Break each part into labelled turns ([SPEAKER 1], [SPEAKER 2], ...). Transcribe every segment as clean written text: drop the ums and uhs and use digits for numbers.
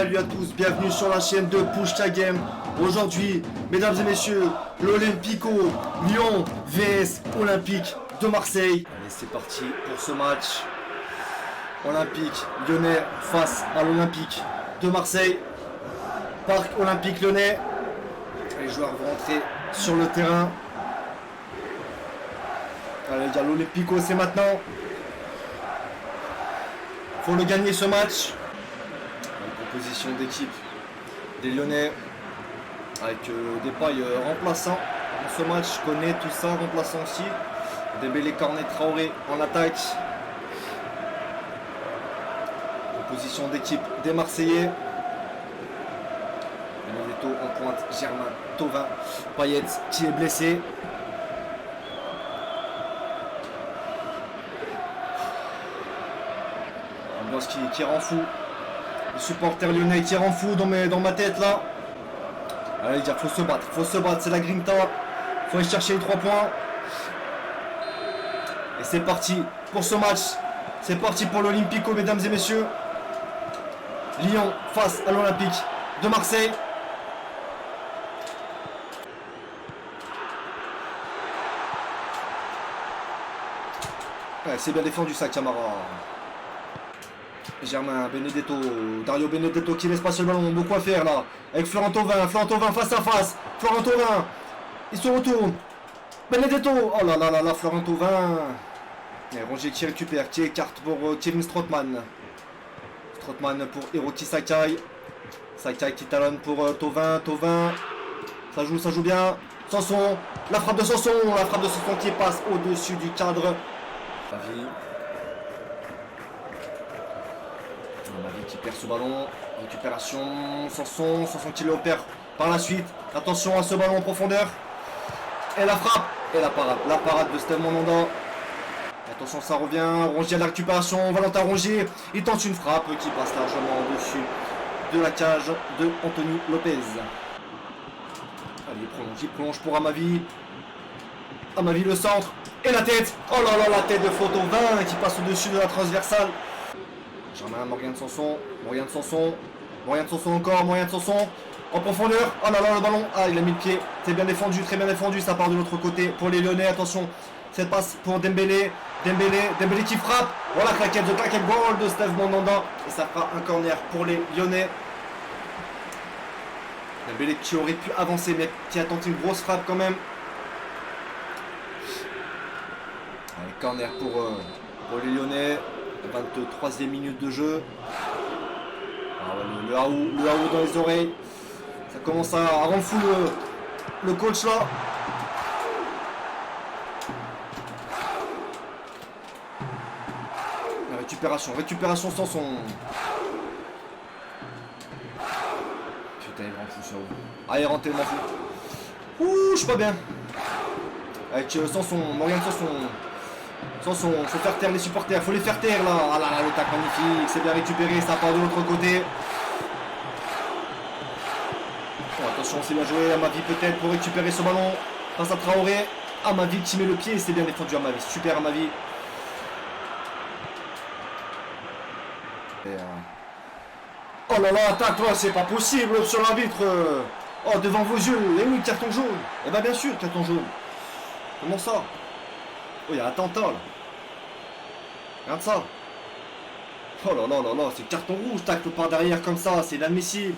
[SPEAKER 1] salut à tous, bienvenue sur la chaîne de Push Ta Game. Aujourd'hui, mesdames et messieurs, l'Olympico Lyon vs Olympique de Marseille. Allez, c'est parti pour ce match. Olympique Lyonnais face à l'Olympique de Marseille. Parc Olympique Lyonnais. Les joueurs vont entrer sur le terrain. Allez, il y a l'Olympico, c'est maintenant. Faut le gagner ce match. Une composition d'équipe des Lyonnais avec des pailles remplaçants dans ce match. Je connais tout ça, remplaçant aussi. Dembélé, Cornet, Traoré en attaque. Composition d'équipe des Marseillais. Benedetto en pointe, Germain, Thauvin, Payet qui est blessé. Ambiance qui rend fou. Les supporters lyonnais qui rend fou dans ma tête là. Allez, dire faut se battre, c'est la grinta. Faut aller chercher les 3 points. Et c'est parti pour ce match. C'est parti pour l'Olympico, mesdames et messieurs. Lyon face à l'Olympique de Marseille. Ouais, c'est bien défendu ça, Camara. Germain, Benedetto, Dario Benedetto qui laisse passer le ballon, beaucoup à faire là. Avec Florent Thauvin face à face. Florent Thauvin, il se retourne. Benedetto, oh là là là là, Florent Thauvin. Et Rongier qui récupère, qui écarte pour Kevin Strootman. Strootman pour Hiroki Sakai. Sakai qui talonne pour Thauvin. Ça joue bien. Sanson, la frappe de Sanson qui passe au-dessus du cadre. Mavi qui perd ce ballon, récupération, Sanson qui l'opère par la suite, attention à ce ballon en profondeur, et la frappe, et la parade de Steve Mandanda, attention ça revient, Rongier à la récupération, Valentin Rongier, il tente une frappe qui passe largement au-dessus de la cage de Anthony Lopez. Allez, il prolonge pour Amavi le centre, et la tête, oh là là, la tête de Florent Thauvin qui passe au-dessus de la transversale. Germain, Morgan Sanson encore, en profondeur, oh là là le ballon, ah il a mis le pied, c'est bien défendu, très bien défendu, ça part de l'autre côté pour les Lyonnais, attention, cette passe pour Dembélé qui frappe, voilà claquette goal de Steve Mandanda, et ça fera un corner pour les Lyonnais. Dembélé qui aurait pu avancer mais qui a tenté une grosse frappe quand même. Allez, corner pour les Lyonnais. 23e minute de jeu. Ah ouais, le haut dans les oreilles. Ça commence à rendre fou le coach là. La récupération sans son. Putain, il rend fou ça. Ah, il rend tellement fou. Ouh, je suis pas bien. Avec Morgan Sanson, faut faire taire les supporters, faut les faire taire là. Ah là là, le tac magnifique, c'est bien récupéré, ça part de l'autre côté. Oh, attention, c'est bien joué, Amavi peut-être pour récupérer ce ballon face à Traoré. Amavi qui met le pied, c'est bien défendu Amavi, super Amavi. Oh là là, attaque toi, c'est pas possible sur l'arbitre. Oh, devant vos yeux, et oui, carton jaune. Eh ben bien sûr, carton jaune. Comment ça? Oh, il y a un attentat là. Regarde ça. Oh là là là là, c'est carton rouge, tacle par derrière comme ça, c'est inadmissible.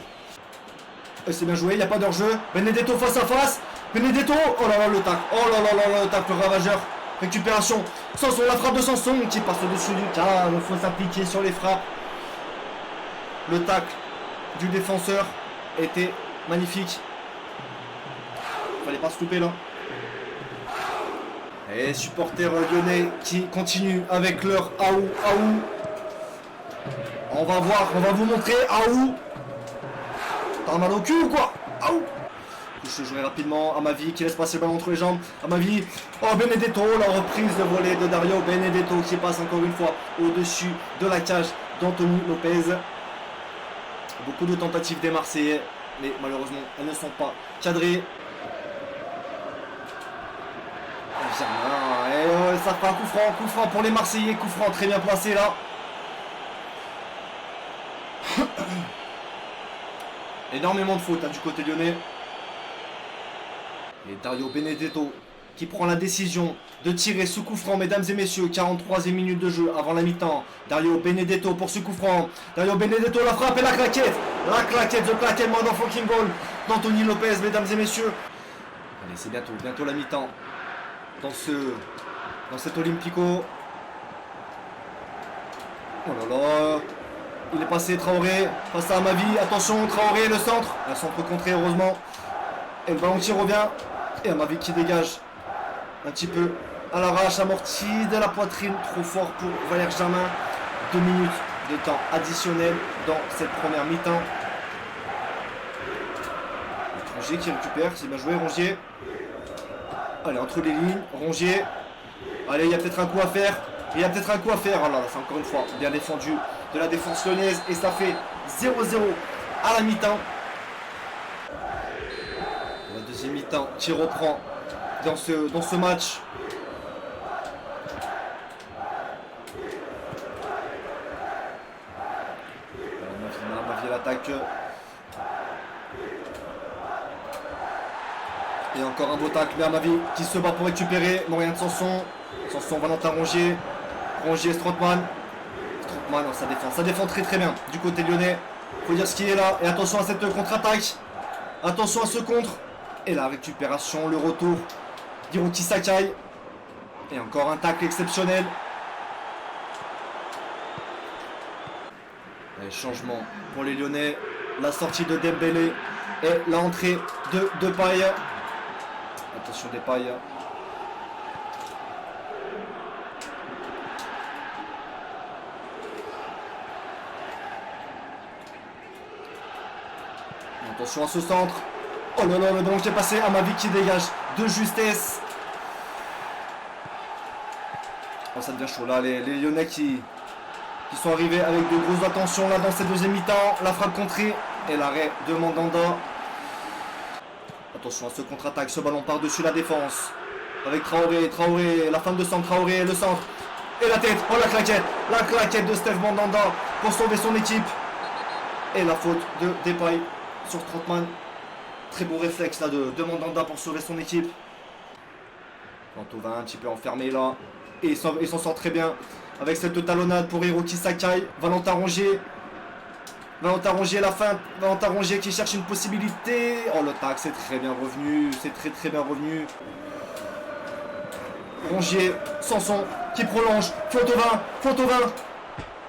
[SPEAKER 1] C'est bien joué, il n'y a pas d'hors-jeu. Benedetto face à face. Benedetto, oh là là le tacle. Oh là là là là, le tacle ravageur. Récupération. Sanson, la frappe de Sanson qui passe au-dessus du cadre. Il faut s'appliquer sur les frappes. Le tacle du défenseur était magnifique. Fallait pas se louper là. Et supporters lyonnais qui continuent avec leur Aou. On va vous montrer Aou. T'as mal au cul ou quoi? Aou. Je jouerai rapidement, Amavi qui laisse passer le ballon entre les jambes. Amavi, oh Benedetto, la reprise de volée de Dario Benedetto qui passe encore une fois au-dessus de la cage d'Anthony Lopez. Beaucoup de tentatives des Marseillais, mais malheureusement elles ne sont pas cadrées. Et ça fera un coup franc pour les Marseillais, coup franc très bien placé là. Énormément de fautes du côté lyonnais. Et Dario Benedetto qui prend la décision de tirer ce coup franc, mesdames et messieurs. 43e minute de jeu avant la mi-temps. Dario Benedetto pour ce coup franc. Dario Benedetto, la frappe et la claquette. La claquette, the claquette, motherfucking goal d'Anthony Lopez, mesdames et messieurs. Allez, c'est bientôt la mi-temps. Dans cet Olympico. Oh là là. Il est passé, Traoré, face à Amavi. Attention, Traoré, le centre. Un centre contré, heureusement. Et le ballon qui revient. Et Amavi qui dégage. Un petit peu à l'arrache, amorti de la poitrine. Trop fort pour Valère Germain. 2 minutes de temps additionnel dans cette première mi-temps. Rongier qui récupère. C'est bien joué, Rongier. Allez, entre les lignes. Rongier. Allez, il y a peut-être un coup à faire. Oh là là, c'est encore une fois bien défendu de la défense lyonnaise. Et ça fait 0-0 à la mi-temps. La deuxième mi-temps qui reprend dans ce match. Amavi l'attaque. Et encore un beau tacle, mais Amavi qui se bat pour récupérer. Moyen de Sanson. Sanson, Valentin Rongier. Rongier, Strootman. Strootman, ça défend très très bien du côté lyonnais. Faut dire ce qui est là. Et attention à cette contre-attaque. Attention à ce contre. Et la récupération, le retour d'Hiroki Sakai. Et encore un tacle exceptionnel. Et changement pour les Lyonnais. La sortie de Dembélé et l'entrée de Depay. Attention Depay. Attention à ce centre. Oh là là, le ballon qui est passé. Amavi qui dégage de justesse. Oh, ça devient chaud là. Les Lyonnais qui sont arrivés avec de grosses attentions là dans cette deuxième mi-temps. La frappe contrée et l'arrêt de Mandanda. Attention à ce contre-attaque. Ce ballon par-dessus la défense. Avec Traoré. Traoré. La fin de centre. Traoré. Le centre. Et la tête. Oh la claquette. La claquette de Steve Mandanda pour sauver son équipe. Et la faute de Depay sur Strootman. Très beau réflexe là de Mandanda pour sauver son équipe. Thauvin un petit peu enfermé là. Et il s'en sort très bien avec cette talonnade pour Hiroki Sakai. Valentin Rongier. Valentin Rongier la fin. Valentin Rongier qui cherche une possibilité. Oh le tac, c'est très bien revenu. C'est très bien revenu. Rongier, Sanson qui prolonge. Thauvin.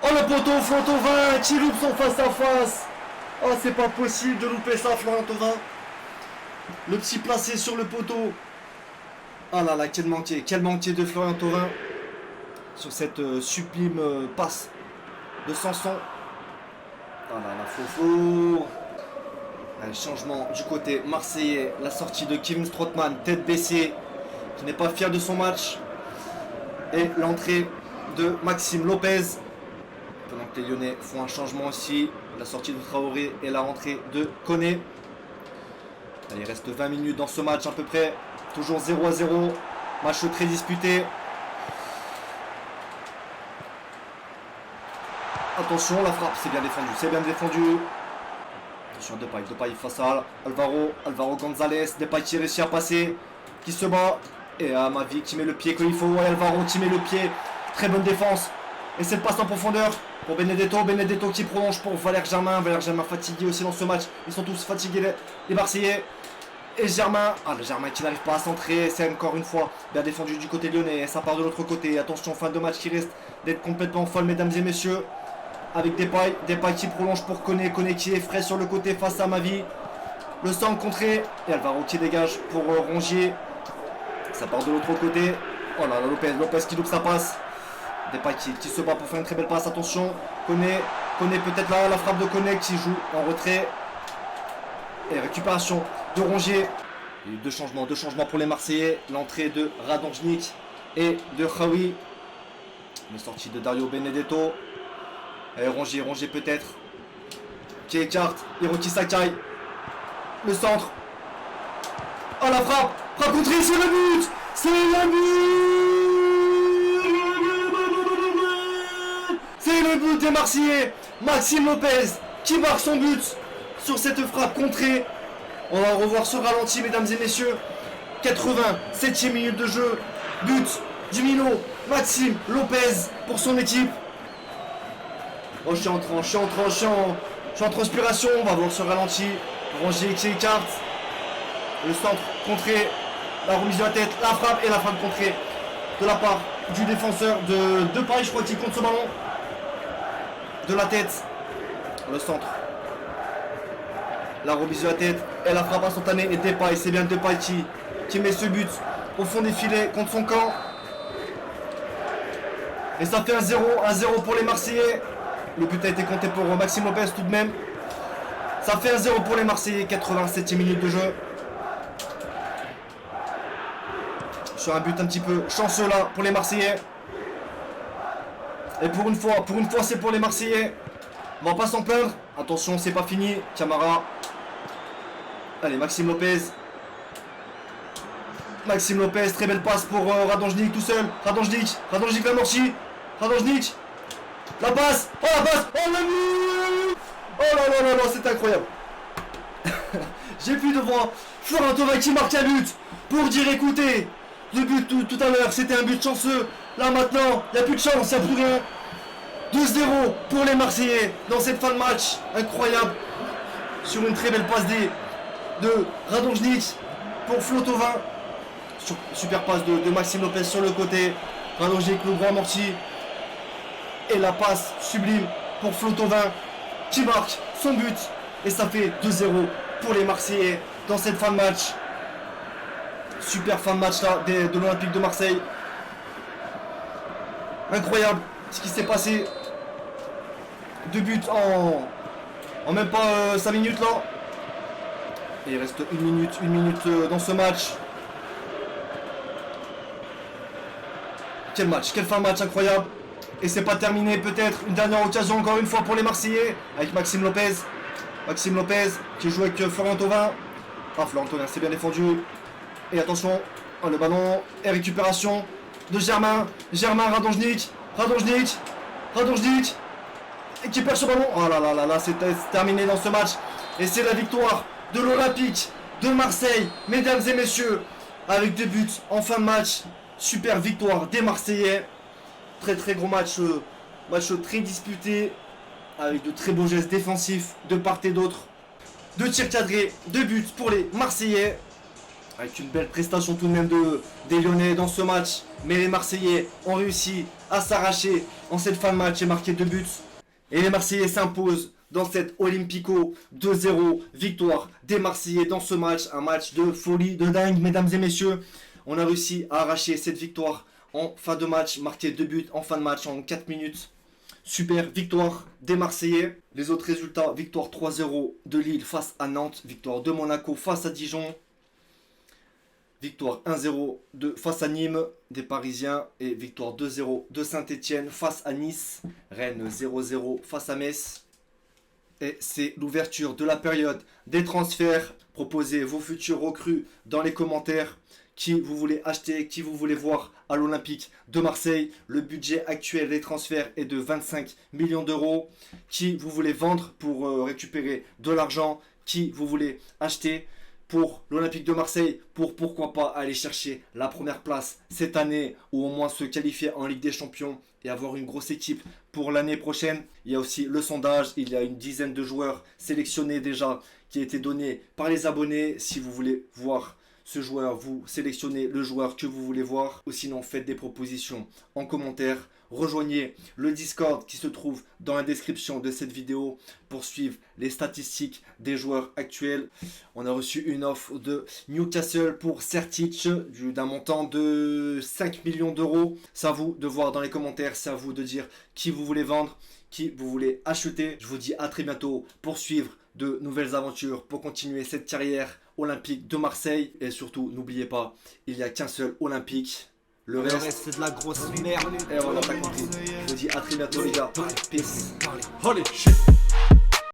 [SPEAKER 1] Oh le poteau, Thauvin qui loupe son face à face. Oh c'est pas possible de louper ça, Florent Thauvin. Le petit placé sur le poteau. Ah là là, quel manqué de Florian Thauvin sur cette sublime passe de Sanson. Ah là là, faux. Un changement du côté marseillais. La sortie de Kevin Strootman, tête baissée, qui n'est pas fier de son match. Et l'entrée de Maxime Lopez. Pendant que les Lyonnais font un changement aussi. La sortie de Traoré et la rentrée de Koné. Il reste 20 minutes dans ce match à peu près. Toujours 0-0. Match très disputé. Attention, la frappe, c'est bien défendu. Attention, Depay face à Alvaro Gonzalez. Depay qui réussit à passer. Qui se bat. Et Amavi qui met le pied comme il faut. Et Alvaro qui met le pied. Très bonne défense. Et cette passe en profondeur pour Benedetto. Benedetto qui prolonge pour Valère Germain. Valère Germain fatigué aussi dans ce match. Ils sont tous fatigués, les Marseillais. Et Germain. Ah, le Germain qui n'arrive pas à centrer. C'est encore une fois bien défendu du côté lyonnais. Et ça part de l'autre côté. Attention, fin de match qui reste d'être complètement folle, mesdames et messieurs. Avec Depay qui prolonge pour Koné. Koné qui est frais sur le côté face à Amavi. Le centre contré. Et Alvaro qui dégage pour Rongier. Ça part de l'autre côté. Oh là là, Lopez qui loupe sa passe. Depay qui se bat pour faire une très belle passe. Attention, Koné peut-être là, la frappe de Koné qui joue en retrait. Et récupération de Rongier. Il y a eu deux changements pour les Marseillais. L'entrée de Radonjic et de Khaoui. La sortie de Dario Benedetto. Et Rongier peut-être. Qui écarte. Hiroki Sakai. Le centre. Oh la frappe. Frappe contrée, c'est le but. C'est le but des Marseillais. Maxime Lopez qui marque son but sur cette frappe contrée. On va revoir ce ralenti, mesdames et messieurs. 87e minute de jeu. But du Minot, Maxime Lopez pour son équipe. Oh, je suis en transpiration. On va voir ce ralenti. Rongier qui écarte. Le centre contré. La remise de la tête, la frappe et la frappe contrée de la part du défenseur de Paris. Je crois qu'il compte ce ballon. De la tête. Le centre. La remise de la tête et la frappe instantanée. Et Depay, c'est bien Depay qui met ce but au fond des filets contre son camp. Et ça fait 1-0 pour les Marseillais. Le but a été compté pour Maxime Lopez tout de même. Ça fait 1-0 pour les Marseillais, 87e minute de jeu. Sur un but un petit peu chanceux là pour les Marseillais. Et pour une fois c'est pour les Marseillais. On va pas s'en plaindre. Attention, c'est pas fini. Camara. Allez, Maxime Lopez. Maxime Lopez, très belle passe pour Radonjic tout seul. Radonjic l'amorti. Radonjic. La passe. Oh la passe. Oh le but. Oh là là là là, c'est incroyable. J'ai pu devant Florent Thauvin qui marque un but pour dire écoutez, le but tout à l'heure c'était un but chanceux. Là maintenant, il n'y a plus de chance, il n'y a plus rien. 2-0 pour les Marseillais dans cette fin de match. Incroyable. Sur une très belle passe de Radonjic pour Flo Thauvin. Super passe de Maxime Lopez sur le côté. Radonjic, le grand amorti. Et la passe sublime pour Flo Thauvin qui marque son but. Et ça fait 2-0 pour les Marseillais dans cette fin de match. Super fin de match là de l'Olympique de Marseille. Incroyable ce qui s'est passé. 2 buts en même pas 5 minutes là. Et il reste une minute dans ce match. Quel match, quelle fin de match incroyable. Et c'est pas terminé, peut-être une dernière occasion encore une fois pour les Marseillais avec Maxime Lopez. Maxime Lopez qui joue avec Florent Thauvin. Ah, Florent Thauvin, c'est bien défendu. Et attention, oh, le ballon et récupération de Germain. Radonjic. Et qui perd ce ballon. Oh là là là là, c'est terminé dans ce match. Et c'est la victoire de l'Olympique de Marseille, mesdames et messieurs, avec 2 buts en fin de match. Super victoire des Marseillais. Très gros match, match très disputé, avec de très beaux gestes défensifs de part et d'autre. 2 tirs cadrés, 2 buts pour les Marseillais. Avec une belle prestation tout de même des Lyonnais dans ce match. Mais les Marseillais ont réussi à s'arracher en cette fin de match et marquer 2 buts. Et les Marseillais s'imposent dans cette Olympico 2-0. Victoire des Marseillais dans ce match. Un match de folie, de dingue, mesdames et messieurs. On a réussi à arracher cette victoire en fin de match. Marquer 2 buts en fin de match en 4 minutes. Super victoire des Marseillais. Les autres résultats, victoire 3-0 de Lille face à Nantes. Victoire de Monaco face à Dijon. Victoire 1-0 face à Nîmes des Parisiens. Et victoire 2-0 de Saint-Etienne face à Nice. Rennes 0-0 face à Metz. Et c'est l'ouverture de la période des transferts. Proposez vos futurs recrues dans les commentaires. Qui vous voulez acheter, qui vous voulez voir à l'Olympique de Marseille. Le budget actuel des transferts est de 25 millions d'euros. Qui vous voulez vendre pour récupérer de l'argent. Qui vous voulez acheter pour l'Olympique de Marseille, pour pourquoi pas aller chercher la première place cette année ou au moins se qualifier en Ligue des Champions et avoir une grosse équipe pour l'année prochaine. Il y a aussi le sondage, il y a une dizaine de joueurs sélectionnés déjà qui a été donné par les abonnés. Si vous voulez voir ce joueur, vous sélectionnez le joueur que vous voulez voir, ou sinon faites des propositions en commentaire. Rejoignez le Discord qui se trouve dans la description de cette vidéo pour suivre les statistiques des joueurs actuels. On a reçu une offre de Newcastle pour Sertic d'un montant de 5 millions d'euros. C'est à vous de voir dans les commentaires, c'est à vous de dire qui vous voulez vendre, qui vous voulez acheter. Je vous dis à très bientôt pour suivre de nouvelles aventures, pour continuer cette carrière olympique de Marseille. Et surtout, n'oubliez pas, il n'y a qu'un seul olympique. Le reste c'est de la grosse merde. Et on n'a pas compris. Je vous dis à très bientôt les gars. Peace. Holy shit.